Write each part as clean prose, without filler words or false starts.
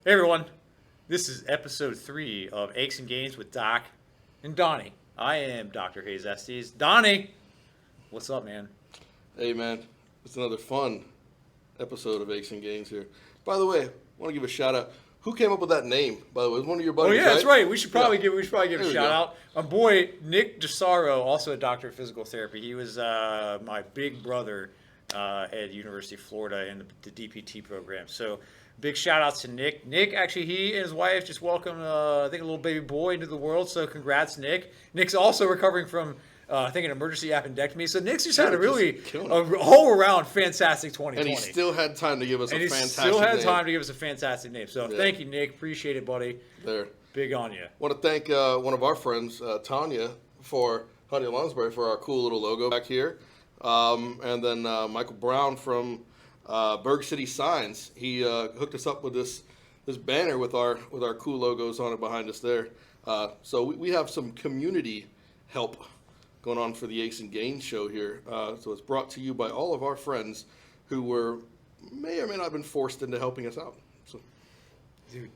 Hey everyone, this is episode 3 of Aches and Gainz with Doc and Donnie. I am Dr. Hayes Estes. Donnie, what's up, man? Hey man, it's another fun episode of Aches and Gainz here. By the way, I want to give a shout out. Who came up with that name? By the way, it was one of your buddies. Oh yeah, that's right. We should probably give a There we shout go. out. My boy Nick DeSaro, also a doctor of physical therapy. He was my big brother at University of Florida in the DPT program. So big shout outs to Nick. Nick, actually, he and his wife just welcomed, I think, a little baby boy into the world. So congrats, Nick. Nick's also recovering from, I think, an emergency appendectomy. So Nick's just had a really whole around fantastic 2020. And he still had time to give us a fantastic name. So thank you, Nick. Appreciate it, buddy. There. Big on you. Want to thank one of our friends, Tanya Lonsberry, for our cool little logo back here. And then Michael Brown from Berg City Signs. He hooked us up with this banner with our cool logos on it behind us there. So we have some community help going on for the Ace and Gain show here. So it's brought to you by all of our friends who may or may not have been forced into helping us out. So, Dude,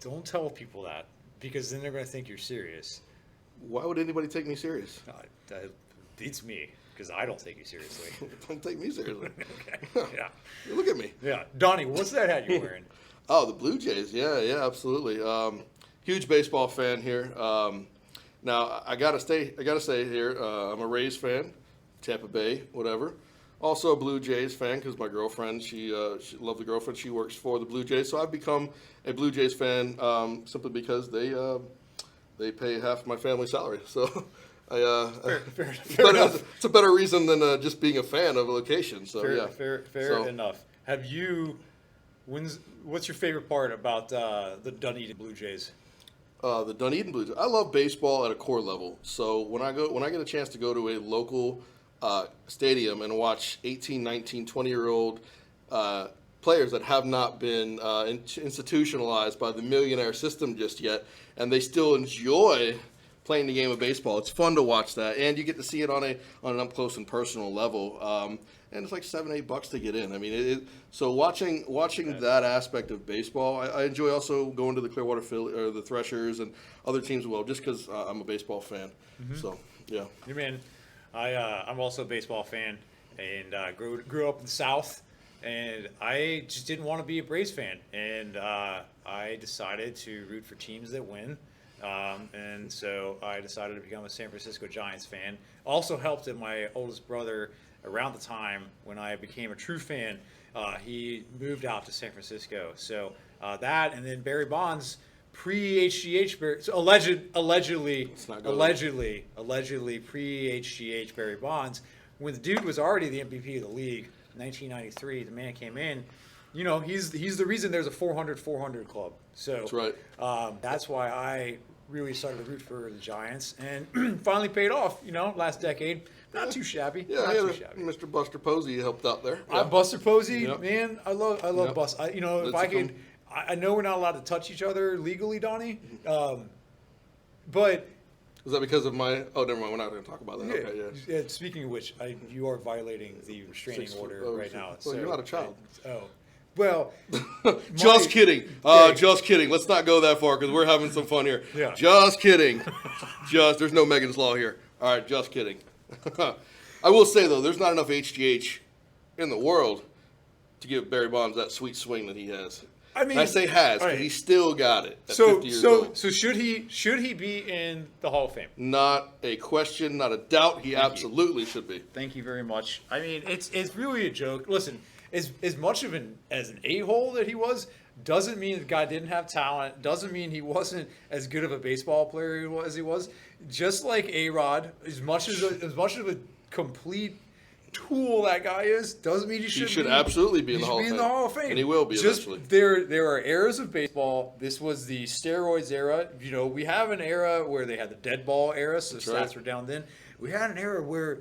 don't tell people that because then they're going to think you're serious. why would anybody take me serious? That beats me because I don't take you seriously. Don't take me seriously. Okay. Yeah. Look at me. Yeah. Donnie, what's that hat you're wearing? Oh, the Blue Jays. Yeah, absolutely. Huge baseball fan here. Now I gotta say here, I'm a Rays fan, Tampa Bay, whatever. Also a Blue Jays fan because my girlfriend, she lovely girlfriend. She works for the Blue Jays, so I've become a Blue Jays fan simply because they pay half my family salary. So. Fair enough. It's a better reason than just being a fan of a location. So Fair enough. What's your favorite part about the Dunedin Blue Jays? The Dunedin Blues. I love baseball at a core level. So when I get a chance to go to a local stadium and watch 18, 19, 20-year-old players that have not been institutionalized by the millionaire system just yet, and they still enjoy playing the game of baseball, it's fun to watch that, and you get to see it on an up close and personal level. And it's like $7-8 to get in. I mean, so watching that aspect of baseball, I enjoy also going to the Clearwater or the Threshers and other teams as well, just because I'm a baseball fan. Mm-hmm. So yeah. You mean, I'm also a baseball fan, and grew up in the South, and I just didn't want to be a Braves fan, and I decided to root for teams that win. And so I decided to become a San Francisco Giants fan. Also helped that my oldest brother, around the time when I became a true fan, he moved out to San Francisco. So that, and then Barry Bonds, pre-HGH, so allegedly pre-HGH Barry Bonds, when the dude was already the MVP of the league, 1993, the man came in. You know, he's the reason there's a 400 club. So That's right. That's why I really started to root for the Giants, and finally paid off. You know, last decade, not too shabby. Yeah, not too shabby. Mr. Buster Posey helped out there. Yeah. Buster Posey, Yep. man, I love Yep. Buster. If I could, I know we're not allowed to touch each other legally, Donnie, but. Was that because of my? Oh, never mind. We're not going to talk about that. Yeah, Okay, yeah. speaking of which, you are violating the restraining order right now. Well, So, you're not a child. Well, Just Mike- kidding. Hey. Just kidding. Let's not go that far because we're having some fun here. Yeah. Just kidding. There's no Megan's Law here. All right, just kidding. I will say, though, there's not enough HGH in the world to give Barry Bonds that sweet swing that he has. I mean, And I say has all because right. he still got it at 50 years old. So should he be in the Hall of Fame? Not a question, not a doubt. He absolutely should be. Thank you very much. I mean, it's really a joke. Listen, as much of as an a-hole that he was, doesn't mean the guy didn't have talent. Doesn't mean he wasn't as good of a baseball player as he was. Just like A-Rod, as much of a complete tool that guy is, doesn't mean he should absolutely be in the Hall of Fame. And he will be eventually. There are eras of baseball. This was the steroids era. You know, we have an era where they had the dead ball era, so That's stats right. were down then. We had an era where,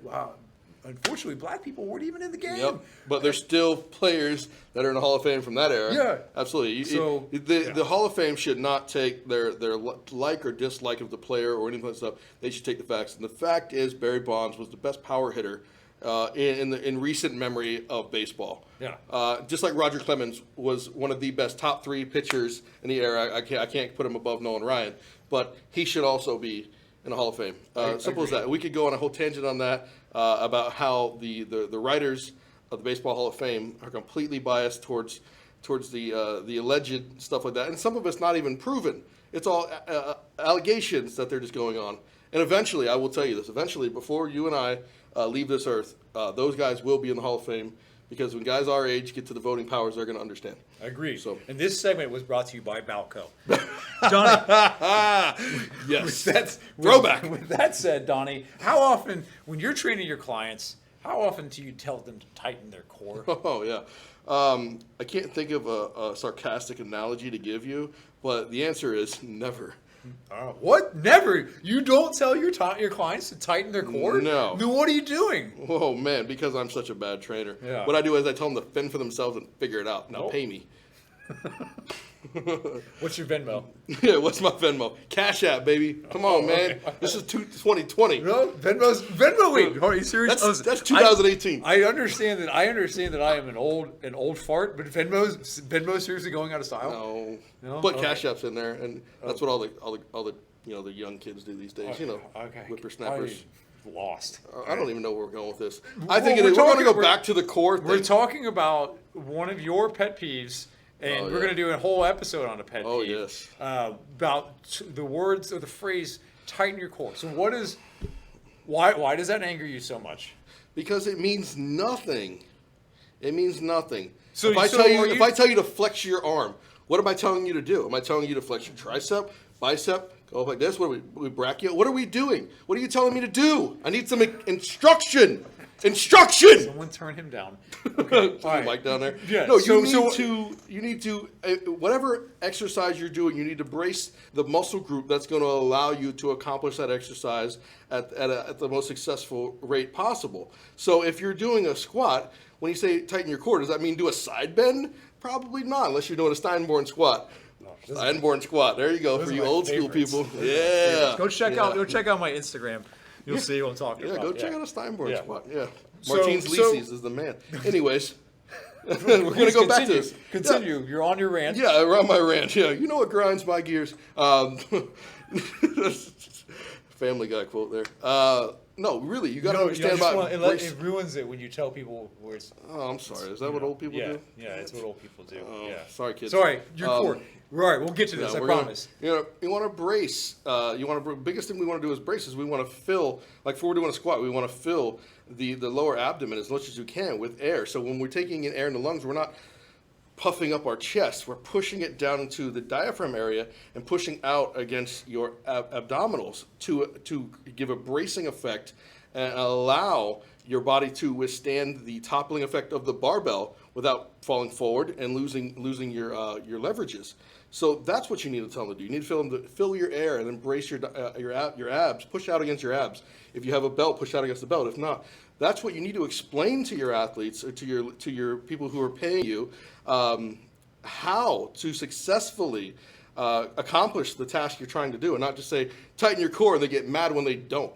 unfortunately, black people weren't even in the game. Yep, but there's still players that are in the Hall of Fame from that era. Yeah. Absolutely. The Hall of Fame should not take their like or dislike of the player or anything like that stuff. They should take the facts. And the fact is Barry Bonds was the best power hitter in recent memory of baseball. Yeah. Just like Roger Clemens was one of the best top 3 pitchers in the era. I can't put him above Nolan Ryan, but he should also be in the Hall of Fame. Simple as that. We could go on a whole tangent on that about how the writers of the Baseball Hall of Fame are completely biased towards the alleged stuff like that, and some of it's not even proven. It's all allegations that they're just going on. And eventually, I will tell you this, eventually, before you and I leave this earth, those guys will be in the Hall of Fame, because when guys our age get to the voting powers, they're going to understand. Agreed. So. And this segment was brought to you by Balco. Donnie. Yes. Throwback. With that said, Donnie, how often, when you're training your clients, how often do you tell them to tighten their core? Oh, yeah. I can't think of a sarcastic analogy to give you, but the answer is never. What? Never? You don't tell your clients to tighten their core? No. Then what are you doing? Oh, man, because I'm such a bad trainer. Yeah. What I do is I tell them to fend for themselves and figure it out. Now Nope. pay me. What's your Venmo? Yeah, what's my Venmo? Cash App, baby. Come on, man. This is 2020. No, Venmo. Wait, are you serious? That's 2018. I understand that. I am an old fart, but Venmo's seriously going out of style. No. No? But Okay. Cash App's in there, and that's what all the the young kids do these days. Okay. Whippersnappers. I'm lost. I don't even know where we're going with this. Well, I think we're we're going to talking- go back to the core thing. We're talking about one of your pet peeves, and we're going to do a whole episode on a pet Oh, peeve. yes. About the words or the phrase "tighten your core." So, why does that anger you so much? Because it means nothing. It means nothing. So- if I so tell are you, you- if I tell you to flex your arm, what am I telling you to do? Am I telling you to flex your tricep, bicep, go up like this? What are we brachial? What are we doing? What are you telling me to do? I need some instruction. Instruction. Someone turn him down. Put the right. mic down there. Yeah, No, so- you need to whatever exercise you're doing, you need to brace the muscle group that's going to allow you to accomplish that exercise at the most successful rate possible. So if you're doing a squat, when you say tighten your core, does that mean do a side bend? Probably not, unless you're doing a Steinborn squat. Steinborn squat. There you go for are you my old school favorites. people. Those are my Yeah. Go check out my Instagram. You'll see what I'm talking Yeah, about. go check out a Steinborn Yeah. squat. Yeah. So- Martins so- Lises is the man. Anyways, we're going to go back to this. Continue. You're on your rant. Yeah, around my ranch. Yeah, you know what grinds my gears? Family Guy quote there. No, really, you got to understand about. It ruins it when you tell people where it's. Oh, I'm sorry. Is that what old people do? Yeah, it's what old people do. Oh, yeah. sorry, kids. Sorry, your core. Right, we'll get to this. I promise. You want to brace. Biggest thing we want to do is brace. Is we want to fill, like before we're doing a squat, we want to fill the lower abdomen as much as you can with air. So when we're taking in air in the lungs, we're not puffing up our chest. We're pushing it down into the diaphragm area and pushing out against your abdominals to give a bracing effect and allow your body to withstand the toppling effect of the barbell without falling forward and losing your leverages. So that's what you need to tell them to do. You need to fill your air and then brace your abs. Push out against your abs. If you have a belt, push out against the belt. If not, that's what you need to explain to your athletes or to your people who are paying you how to successfully accomplish the task you're trying to do, and not just say tighten your core and they get mad when they don't.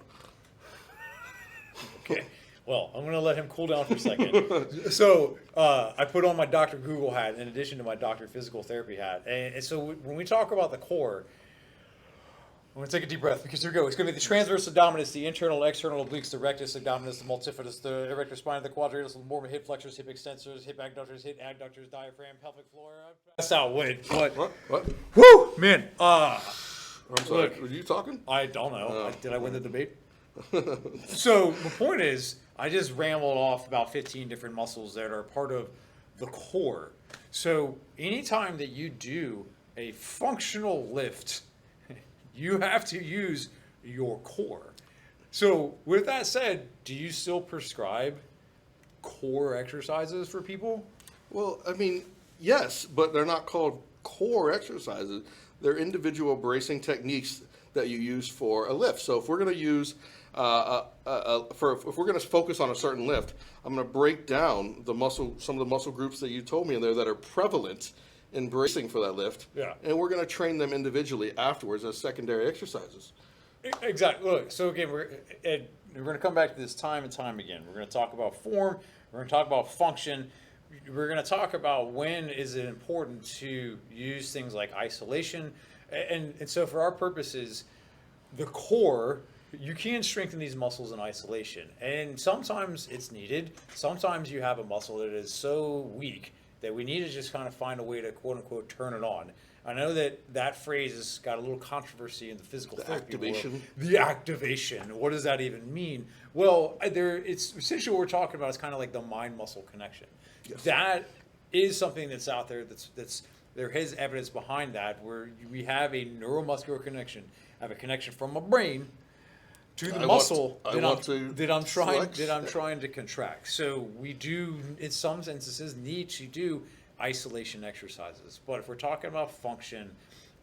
Okay. Well, I'm going to let him cool down for a second. So I put on my Dr. Google hat in addition to my Dr. Physical Therapy hat. And so when we talk about the core, I'm going to take a deep breath because here we go. It's going to be the transverse abdominis, the internal and external obliques, the rectus abdominis, the multifidus, the erector spine, the quadratus, the lumborum, hip flexors, hip extensors, hip adductors, diaphragm, pelvic floor. That's out. Wait, what? What? Woo! Man, I'm sorry. Look. Were you talking? I don't know. Did I win the debate? So the point is, I just rambled off about 15 different muscles that are part of the core. So anytime that you do a functional lift, you have to use your core. So with that said, do you still prescribe core exercises for people? Well, I mean, yes, but they're not called core exercises. They're individual bracing techniques that you use for a lift. So if we're going to use if we're going to focus on a certain lift, I'm going to break down some of the muscle groups that you told me in there that are prevalent in bracing for that lift. Yeah. And we're going to train them individually afterwards as secondary exercises. Exactly. Look, so again, we're going to come back to this time and time again. We're going to talk about form. We're going to talk about function. We're going to talk about when is it important to use things like isolation. And so for our purposes, the core, you can strengthen these muscles in isolation. And sometimes it's needed. Sometimes you have a muscle that is so weak that we need to just kind of find a way to, quote unquote, turn it on. I know that phrase has got a little controversy in the physical therapy activation. world. The activation. What does that even mean? Well, it's essentially what we're talking about is kind of like the mind-muscle connection. Yes. That is something that's out there. That's there is evidence behind that, where we have a neuromuscular connection. I have a connection from my brain to the muscle that I'm trying to contract. So we do, in some instances, need to do isolation exercises. But if we're talking about function,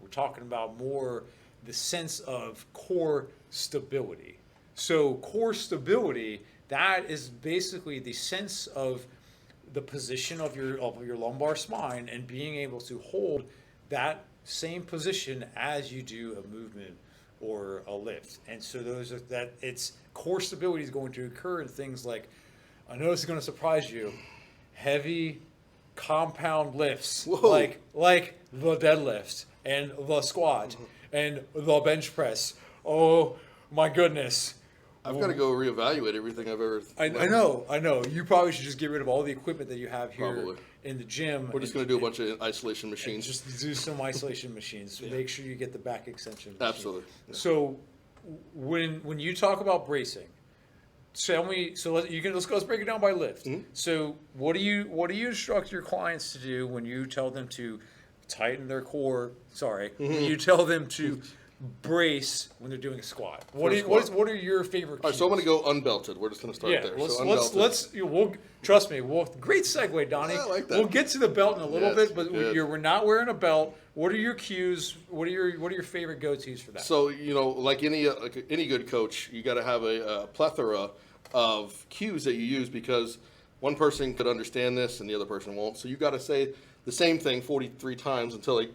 we're talking about more the sense of core stability. So core stability, that is basically the sense of the position of your lumbar spine and being able to hold that same position as you do a movement or a lift. And so it's core stability is going to occur in things like, I know this is going to surprise you, heavy compound lifts. Whoa. like the deadlift and the squat and the bench press. Oh my goodness. I've got to go reevaluate everything I've ever. I know. You probably should just get rid of all the equipment that you have here Probably. in the gym. We're just going to do a bunch of isolation machines. Just do some isolation machines. Yeah. Make sure you get the back extension machine. Absolutely. Yeah. So when you talk about bracing, tell me. So let's break it down by lift. Mm-hmm. So what do you instruct your clients to do when you tell them to tighten their core? Sorry, when you tell them to brace when they're doing a squat. What are your favorite cues? All right, so I'm going to go unbelted. We're just going to start there. Trust me. Great segue, Donnie. Yeah, I like that. We'll get to the belt in a little bit, but yes. we're not wearing a belt. What are your cues? What are your favorite go-tos for that? So like any good coach, you got to have a plethora of cues that you use, because one person could understand this and the other person won't. So you got to say the same thing 43 times until they,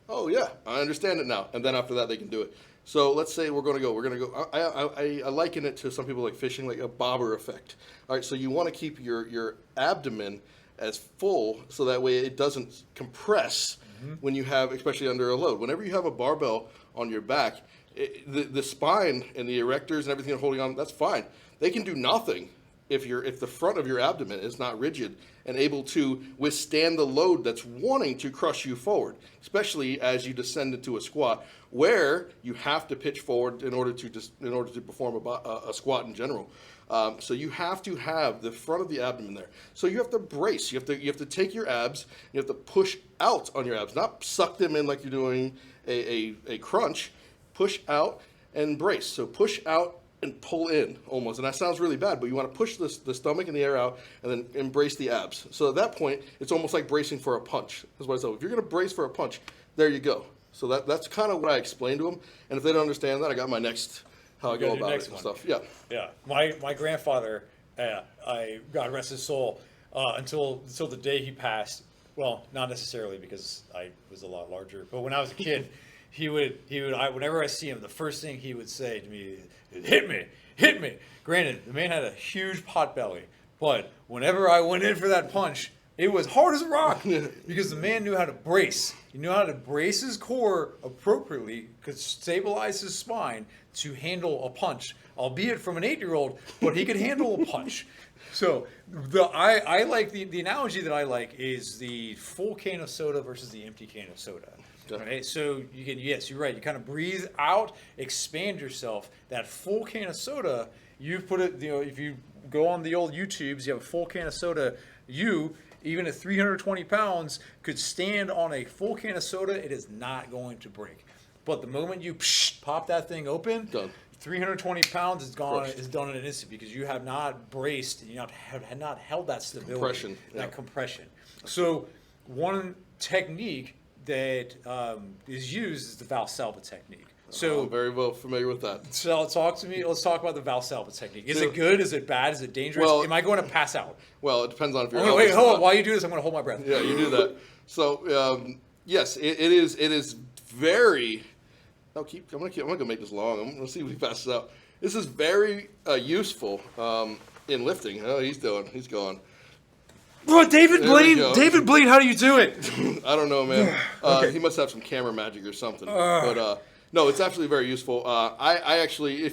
oh yeah, I understand it now, and then after that they can do it. So let's say we're going to go. I liken it to some people like fishing, like a bobber effect. All right, so you want to keep your abdomen as full so that way it doesn't compress when you have, especially under a load. Whenever you have a barbell on your back, the spine and the erectors and everything holding on, that's fine. They can do nothing if the front of your abdomen is not rigid and able to withstand the load that's wanting to crush you forward, especially as you descend into a squat, where you have to pitch forward in order to perform a squat in general. So you have to have the front of the abdomen there. So you have to brace. You have to take your abs. You have to push out on your abs, not suck them in like you're doing a crunch. Push out and brace. So push out and pull in almost. And that sounds really bad, but you want to push the stomach and the air out and then embrace the abs. So at that point, it's almost like bracing for a punch. That's what I said. If you're going to brace for a punch, there you go. So that's kind of what I explain to them. And if they don't understand that, I got my next, how I go about it and stuff. Yeah. Yeah. My grandfather, God rest his soul, until the day he passed, well, not necessarily because I was a lot larger, but when I was a kid, whenever I see him, the first thing he would say to me is, hit me. Granted, the man had a huge pot belly, but whenever I went in for that punch, it was hard as a rock because the man knew how to brace. He knew how to brace his core appropriately, could stabilize his spine to handle a punch, albeit from an 8-year-old, but he could handle a punch. So I like the analogy that I like is the full can of soda versus the empty can of soda. Right? So you can, yes, you're right. You kind of breathe out, expand yourself. That full can of soda, you put it, if you go on the old YouTubes, you have a full can of soda, even at 320 pounds, could stand on a full can of soda. It is not going to break. But the moment you pop that thing open, done. 320 pounds is gone. Is done in an instant because you have not braced and you have not held that stability, compression. So one technique that is used is the Valsalva technique. So I'm very well familiar with that. So talk to me. Let's talk about the Valsalva technique. Is it good? Is it bad? Is it dangerous? Am I going to pass out? Well, it depends on if you're. Wait, hold on. While you do this, I'm going to hold my breath. Yeah, you do that. So yes, it is very. No, I'm gonna make this long. I'm gonna see if he passes out. This is very useful in lifting. Oh, he's gone. Bro, David There we Blaine, go. David Blaine, how do you do it? I don't know, man. Okay. He must have some camera magic or something. But no, it's absolutely very useful. I actually,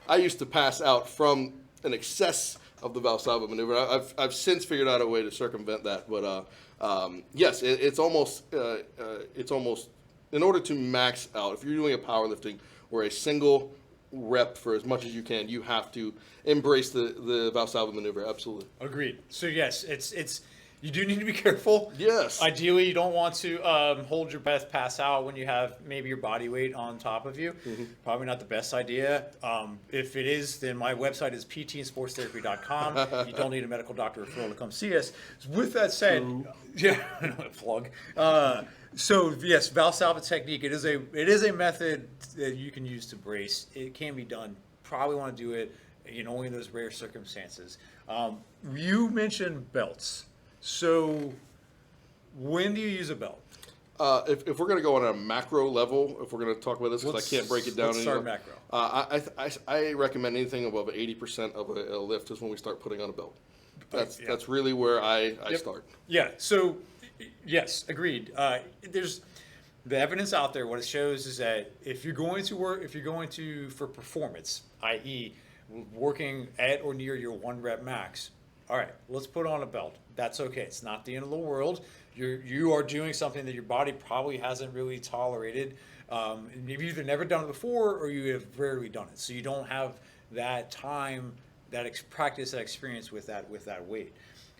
I used to pass out from an excess of the Valsalva maneuver. I've since figured out a way to circumvent that. But yes, it's almost in order to max out. If you're doing a powerlifting or a single rep for as much as you can, you have to embrace the Valsalva maneuver. Absolutely. Agreed. So yes, it's you do need to be careful. Yes. Ideally, you don't want to hold your breath, pass out when you have maybe your body weight on top of you. Probably not the best idea. If it is, then my website is ptandsportstherapy.com. You don't need a medical doctor referral to come see us. With that said, yeah, plug. So yes, Valsalva technique. It is a method that you can use to brace. It can be done. Probably want to do it, only in those rare circumstances. You mentioned belts. So when do you use a belt? If we're going to go on a macro level, if we're going to talk about this, because I can't break it down Let's start anymore. macro. I recommend anything above 80% of a lift is when we start putting on a belt. That's really where I start. Yeah. So yes, agreed. There's the evidence out there. What it shows is that if you're going to for performance, i.e., working at or near your 1 rep max. All right, let's put on a belt. That's okay. It's not the end of the world. You are doing something that your body probably hasn't really tolerated. You've either never done it before or you have rarely done it. So you don't have that time, practice, that experience with that weight.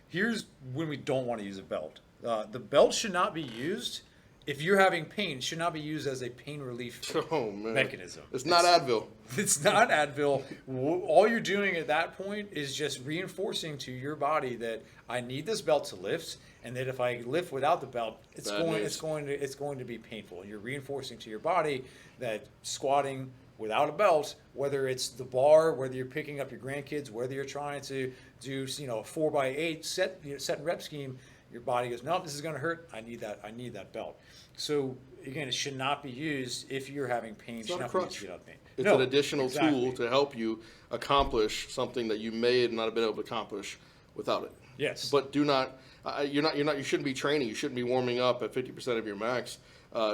Here's when we don't want to use a belt. The belt should not be used. If you're having pain, it should not be used as a pain relief mechanism. It's not Advil. It's not Advil. All you're doing at that point is just reinforcing to your body that I need this belt to lift, and that if I lift without the belt, it's going to be painful. You're reinforcing to your body that squatting without a belt, whether it's the bar, whether you're picking up your grandkids, whether you're trying to do a 4x8 set and rep scheme, your body goes, no, this is going to hurt. I need that belt. So again, it should not be used if you're having pain. It's not a crutch. It's No, an additional exactly. tool to help you accomplish something that you may not have been able to accomplish without it. Yes. But do not. You shouldn't be training. You shouldn't be warming up at 50% of your max,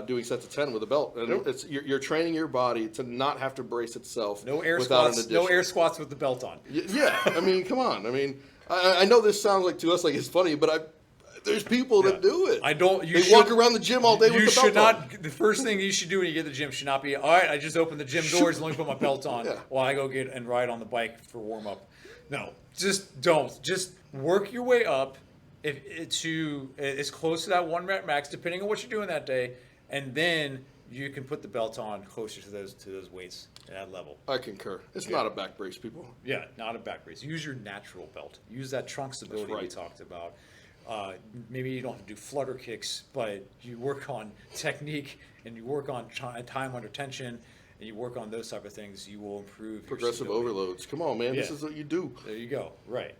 doing sets of 10 with a belt. And Nope. you're training your body to not have to brace itself. No air without squats. an No addition. air squats with the belt on. Yeah. I mean, come on. I mean, I know this sounds like to us like it's funny, but there's people that do it. I don't. They walk around the gym all day with the belt on. The first thing you should do when you get to the gym should not be, all right, I just opened the gym doors and let me put my belt on Yeah. while I go get and ride on the bike for warm up. No, just don't. Just work your way up to as close to that 1 rep max, depending on what you're doing that day, and then you can put the belt on closer to those weights at that level. I concur. It's not a back brace, people. Yeah, not a back brace. Use your natural belt. Use that trunk stability we talked about. Maybe you don't have to do flutter kicks, but you work on technique and you work on time under tension and you work on those type of things, you will improve your Progressive stability. overloads. Come on, man. This Yeah. is what you do. There you go. Right.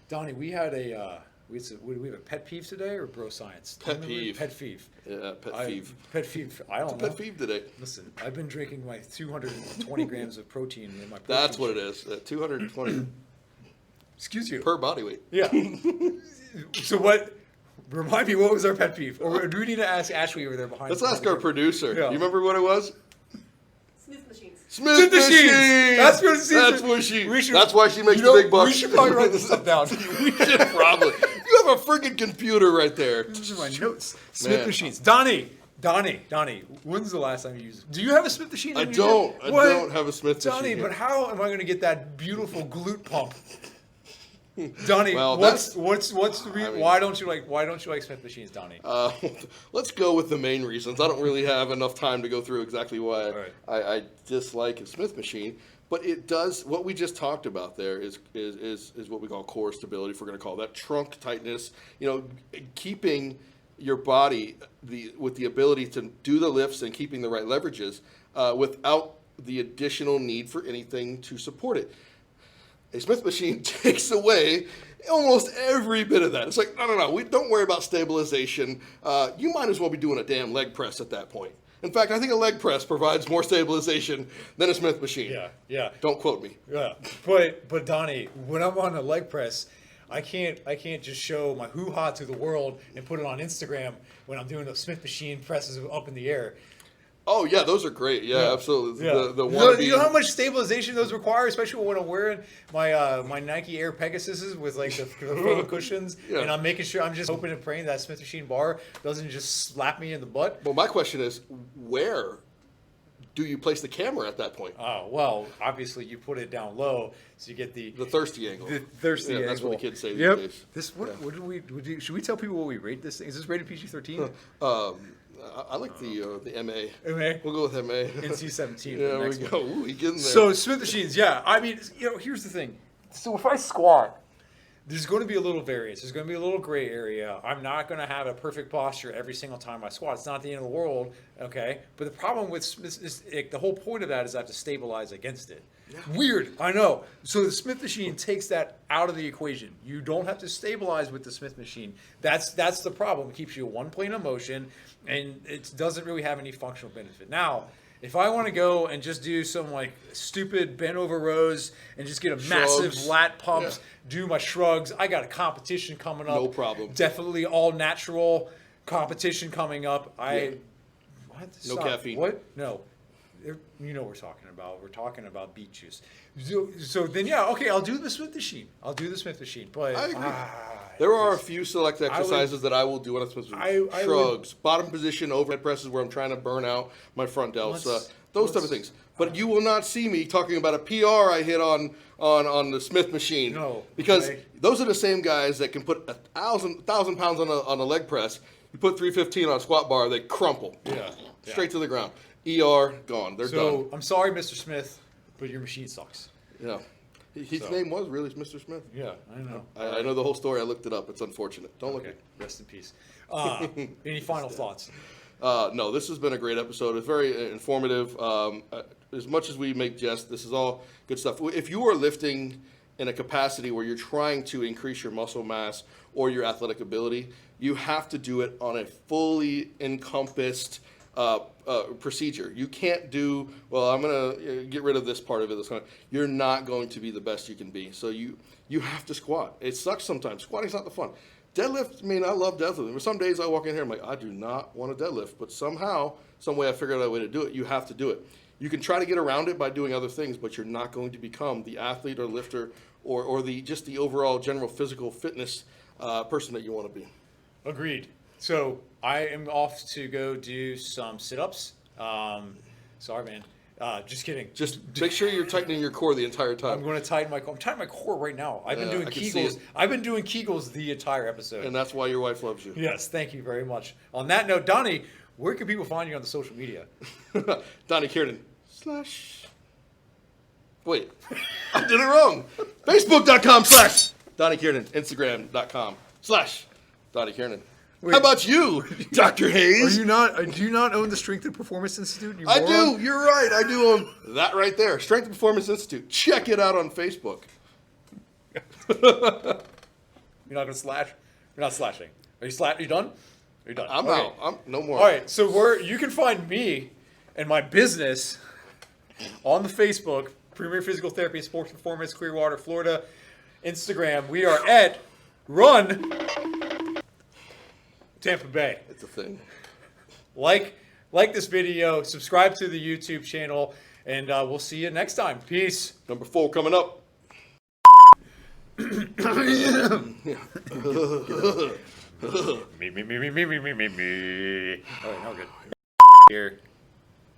Donnie, we had we have a pet peeve today or bro science? Pet peeve. Pet peeve. Yeah, pet peeve. Pet peeve. I don't know. Pet peeve today. Listen, I've been drinking my 220 grams of protein in my protein That's what it shake. is. 220 Excuse you. per body weight. Yeah. So what? Remind me, what was our pet peeve? Or do we need to ask Ashley over there behind? Let's ask our producer. Yeah. You remember what it was? Smith machines. Smith machines. That's what it's. That's why she makes the big bucks. We should probably write this stuff down. We should probably. You have a freaking computer right there. These are my notes. Smith Man. machines. Donnie. When's the last time you used it? Do you have a Smith machine? I in your gym? don't. What? I don't have a Smith machine. Donnie, here. but how am I going to get that beautiful glute pump? Donnie, Well, what's the reason? I mean- Why don't you like Smith machines, Donnie? Let's go with the main reasons. I don't really have enough time to go through exactly why Right. I dislike a Smith machine, but it does what we just talked about. There is what we call core stability. If we're going to call that trunk tightness, keeping your body with the ability to do the lifts and keeping the right leverages without the additional need for anything to support it. A Smith machine takes away almost every bit of that. It's like, no. We don't worry about stabilization. You might as well be doing a damn leg press at that point. In fact, I think a leg press provides more stabilization than a Smith machine. Yeah. Don't quote me. Yeah, but Donnie, when I'm on a leg press, I can't just show my hoo-ha to the world and put it on Instagram when I'm doing the Smith machine presses up in the air. Oh yeah, those are great. Yeah, absolutely. Yeah. The You know how much stabilization those require, especially when I'm wearing my my Nike Air Pegasuses with like the foam cushions, Yeah. and I'm making sure I'm just hoping and praying that Smith machine bar doesn't just slap me in the butt. Well, my question is, where do you place the camera at that point? Oh well, obviously you put it down low so you get the thirsty angle. thirsty angle. That's what the kids say Yep. these days. This what do should we tell people what we rate this thing? Is this rated PG-13? I like the MA. MA? We'll go with MA. NC-17. Yeah, the we next go. one. Ooh, we get in there. So Smith machines, yeah. I mean, here's the thing. So if I squat, there's going to be a little variance. There's going to be a little gray area. I'm not going to have a perfect posture every single time I squat. It's not the end of the world, okay? But the problem with Smith is the whole point of that is I have to stabilize against it. Yeah. Weird, I know. So the Smith machine takes that out of the equation. You don't have to stabilize with the Smith machine. That's the problem. It keeps you in one plane of motion, and it doesn't really have any functional benefit. Now, if I want to go and just do some like stupid bent over rows and just get a massive Shrugs. lat pumps, do my shrugs, I got a competition coming up. No problem. Definitely all natural competition coming up. What? No Stop. caffeine. What? No. You know what we're talking about. We're talking about beet juice. So then, yeah, okay, I'll do the Smith machine. But I agree. There are a few select exercises that I will do on a Smith machine. Shrugs, bottom position, overhead presses where I'm trying to burn out my front delts, those type of things. But you will not see me talking about a PR I hit on the Smith machine. No, because okay. those are the same guys that can put 1,000 pounds on a leg press. You put 315 on a squat bar, they crumple. Straight to the ground. ER, gone. They're done. So I'm sorry, Mr. Smith, but your machine sucks. Yeah. His name was really Mr. Smith. Yeah, I know. I know the whole story. I looked it up. It's unfortunate. Don't look Okay, it. rest in peace. Any final thoughts? No, this has been a great episode. It's very informative. As much as we make jest, this is all good stuff. If you are lifting in a capacity where you're trying to increase your muscle mass or your athletic ability, you have to do it on a fully encompassed procedure. You can't do, well, I'm going to get rid of this part of it. You're not going to be the best you can be. So you have to squat. It sucks sometimes. Squatting's not the fun. Deadlift, I mean, I love deadlifting. But some days I walk in here, I'm like, I do not want to deadlift. But somehow, some way I figured out a way to do it. You have to do it. You can try to get around it by doing other things, but you're not going to become the athlete or lifter or just the overall general physical fitness person that you want to be. Agreed. So I am off to go do some sit-ups. Sorry, man. Just kidding. Just make sure you're tightening your core the entire time. I'm going to tighten my core. I'm tightening my core right now. I've been doing I can see Kegels. it. I've been doing Kegels the entire episode. And that's why your wife loves you. Yes, thank you very much. On that note, Donnie, where can people find you on the social media? Donnie Kiernan. Wait, I did it wrong. Facebook.com/Donnie Kiernan. Instagram.com/Donnie Kiernan. Wait. How about you, Dr. Hayes? Do you not own the Strength and Performance Institute? You I moron? do. You're right. I do own that right there. Strength and Performance Institute. Check it out on Facebook. You're not going to slash? You're not slashing. Are you done? Are you done? I'm Okay. out. I'm no more. All right, so you can find me and my business on the Facebook, Premier Physical Therapy and Sports Performance, Clearwater, Florida. Instagram, we are at Run Tampa Bay. It's a thing. Like this video, subscribe to the YouTube channel, and we'll see you next time. Peace. Number 4 coming up. Me. All right, now we're good. Here.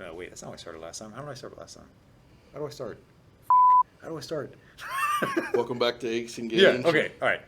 Oh, wait, that's not how I started last time. How did I start last time? How do I start? How do I start? Welcome back to Aches and Gainz. Yeah, okay, all right.